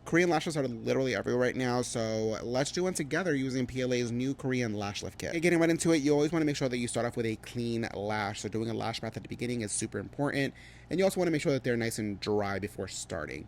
Korean lashes are literally everywhere right now, so let's do one together using PLA's new Korean Lash Lift Kit. Okay, getting right into it, you always want to make sure that you start off with a clean lash, so doing a lash bath at the beginning is super important, and you also want to make sure that they're nice and dry before starting.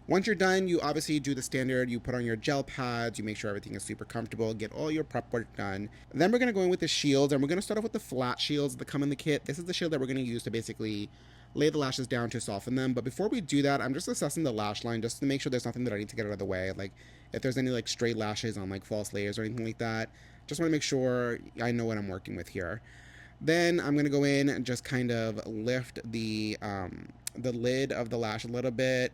Once you're done, you obviously do the standard. You put on your gel pads, you make sure everything is super comfortable, get all your prep work done. Then we're going to go in with the shields, and we're going to start off with the flat shields that come in the kit. This is the shield that we're going to use to basically lay the lashes down to soften them. But before we do that, I'm just assessing the lash line just to make sure there's nothing that I need to get out of the way. Like if there's any like straight lashes on like false layers or anything like that, just want to make sure I know what I'm working with here. Then I'm gonna go in and just kind of lift the lid of the lash a little bit.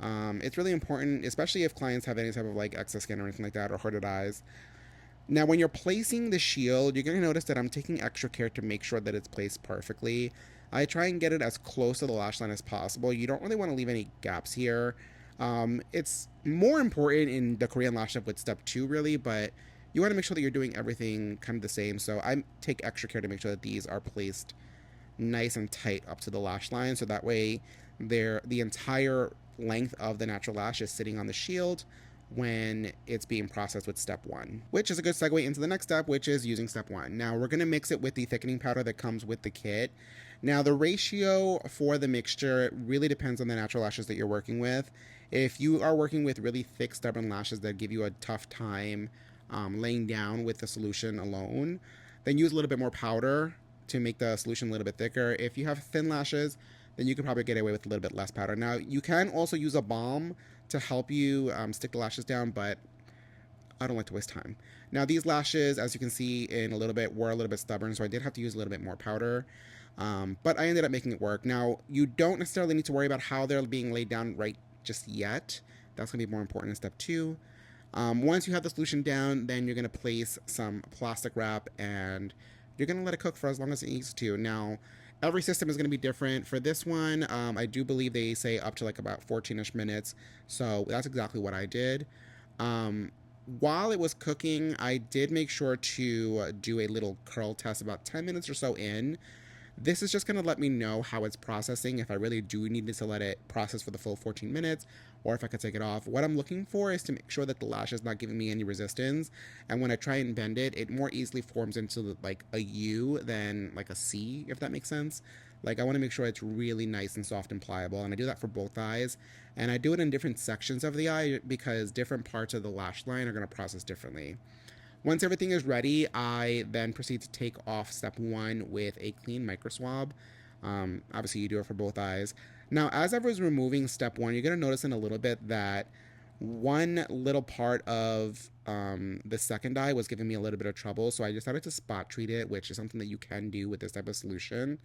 It's really important, especially if clients have any type of like excess skin or anything like that or hooded eyes. Now, when you're placing the shield, you're gonna notice that I'm taking extra care to make sure that it's placed perfectly. I try and get it as close to the lash line as possible. You don't really want to leave any gaps here. It's more important in the Korean lash lift with step 2 really, but you want to make sure that you're doing everything kind of the same. So I take extra care to make sure that these are placed nice and tight up to the lash line, so that way the entire length of the natural lash is sitting on the shield when it's being processed with step 1, which is a good segue into the next step, which is using step 1. Now we're going to mix it with the thickening powder that comes with the kit. Now the ratio for the mixture really depends on the natural lashes that you're working with. If you are working with really thick stubborn lashes that give you a tough time laying down with the solution alone, then use a little bit more powder to make the solution a little bit thicker. If you have thin lashes, then you can probably get away with a little bit less powder. Now, you can also use a balm to help you stick the lashes down, but I don't like to waste time. Now, these lashes, as you can see in a little bit, were a little bit stubborn, so I did have to use a little bit more powder, but I ended up making it work. Now, you don't necessarily need to worry about how they're being laid down right just yet. That's going to be more important in step 2. Once you have the solution down, then you're going to place some plastic wrap and you're going to let it cook for as long as it needs to. Now, every system is going to be different. For this one, I do believe they say up to like about 14-ish minutes. So that's exactly what I did. While it was cooking, I did make sure to do a little curl test about 10 minutes or so in. This is just going to let me know how it's processing, if I really do need to let it process for the full 14 minutes, or if I could take it off. What I'm looking for is to make sure that the lash is not giving me any resistance, and when I try and bend it, it more easily forms into like a U than like a C, if that makes sense. Like I want to make sure it's really nice and soft and pliable, and I do that for both eyes, and I do it in different sections of the eye because different parts of the lash line are going to process differently. Once everything is ready, I then proceed to take off step 1 with a clean micro swab. Obviously, you do it for both eyes. Now, as I was removing step 1, you're going to notice in a little bit that one little part of the second eye was giving me a little bit of trouble, so I decided to spot treat it, which is something that you can do with this type of solution.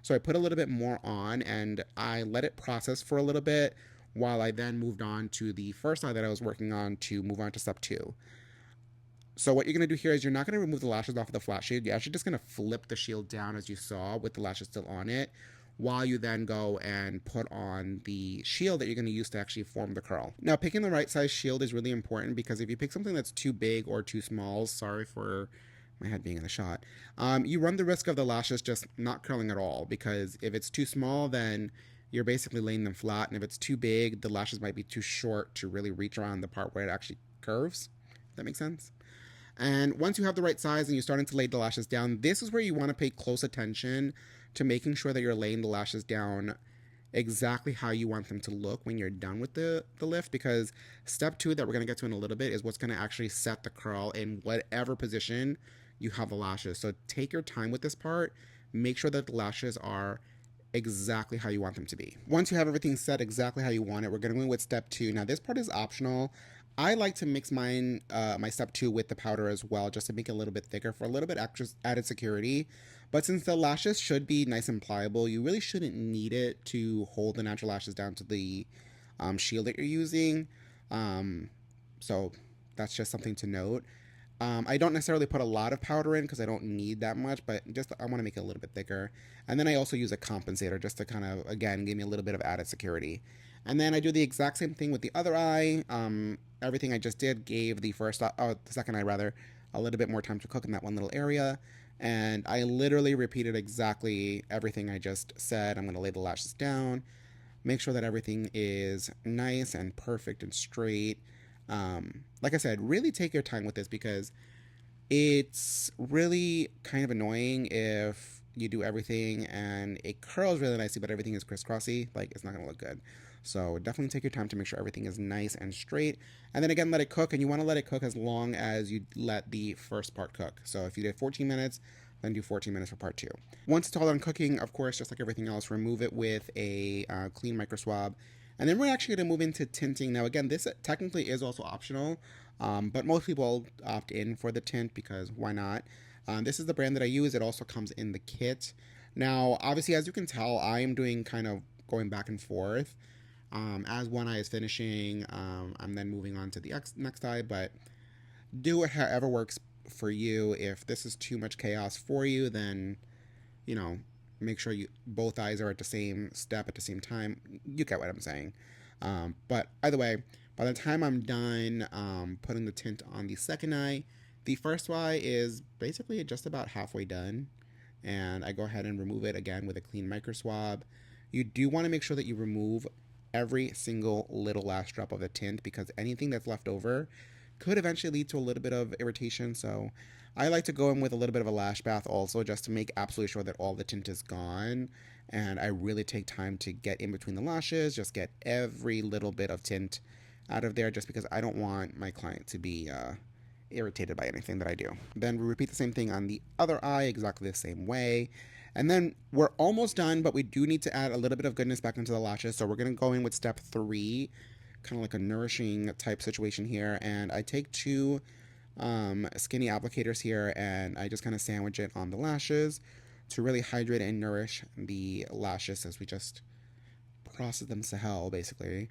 So I put a little bit more on, and I let it process for a little bit while I then moved on to the first eye that I was working on to move on to step 2. So what you're going to do here is you're not going to remove the lashes off of the flat shield. You're actually just going to flip the shield down as you saw with the lashes still on it, while you then go and put on the shield that you're going to use to actually form the curl. Now, picking the right size shield is really important because if you pick something that's too big or too small, sorry for my head being in the shot, you run the risk of the lashes just not curling at all, because if it's too small, then you're basically laying them flat, and if it's too big, the lashes might be too short to really reach around the part where it actually curves. If that makes sense? And once you have the right size and you're starting to lay the lashes down, this is where you want to pay close attention to making sure that you're laying the lashes down exactly how you want them to look when you're done with the lift, because step 2 that we're going to get to in a little bit is what's going to actually set the curl in whatever position you have the lashes. So take your time with this part. Make sure that the lashes are exactly how you want them to be. Once you have everything set exactly how you want it, we're going to go in with step 2. Now, this part is optional. I like to mix mine, my step 2 with the powder as well, just to make it a little bit thicker for a little bit extra added security. But since the lashes should be nice and pliable, you really shouldn't need it to hold the natural lashes down to the shield that you're using. So that's just something to note. I don't necessarily put a lot of powder in because I don't need that much, but just I want to make it a little bit thicker. And then I also use a compensator just to kind of, again, give me a little bit of added security. And then I do the exact same thing with the other eye. Everything I just did gave the second eye rather, a little bit more time to cook in that one little area. And I literally repeated exactly everything I just said. I'm going to lay the lashes down. Make sure that everything is nice and perfect and straight. Like I said, really take your time with this because it's really kind of annoying if you do everything and it curls really nicely, but everything is crisscrossy. Like, it's not going to look good. So definitely take your time to make sure everything is nice and straight. And then again, let it cook. And you want to let it cook as long as you let the first part cook. So if you did 14 minutes, then do 14 minutes for part two. Once it's all done cooking, of course, just like everything else, remove it with a clean micro swab. And then we're actually going to move into tinting. Now, again, this technically is also optional, but most people opt in for the tint because why not? This is the brand that I use. It also comes in the kit. Now, obviously, as you can tell, I am doing kind of going back and forth. As one eye is finishing, I'm then moving on to the next eye, but do it however works for you. If this is too much chaos for you, then, you know, make sure you both eyes are at the same step at the same time. You get what I'm saying. But either way, by the time I'm done putting the tint on the second eye, the first eye is basically just about halfway done. And I go ahead and remove it again with a clean micro swab. You do want to make sure that you remove every single little last drop of the tint because anything that's left over could eventually lead to a little bit of irritation. So I like to go in with a little bit of a lash bath also just to make absolutely sure that all the tint is gone. And I really take time to get in between the lashes, just get every little bit of tint out of there just because I don't want my client to be irritated by anything that I do. Then we repeat the same thing on the other eye exactly the same way. And then we're almost done, but we do need to add a little bit of goodness back into the lashes. So we're going to go in with step 3, kind of like a nourishing type situation here. And I take 2 skinny applicators here and I just kind of sandwich it on the lashes to really hydrate and nourish the lashes as we just process them to hell, basically.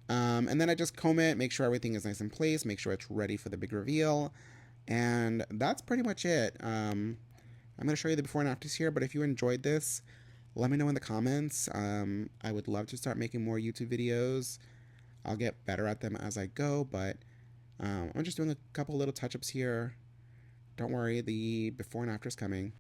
And then I just comb it, make sure everything is nice in place, make sure it's ready for the big reveal. And that's pretty much it. I'm going to show you the before and afters here, but if you enjoyed this, let me know in the comments. I would love to start making more YouTube videos. I'll get better at them as I go, but I'm just doing a couple little touch-ups here. Don't worry, the before and after is coming.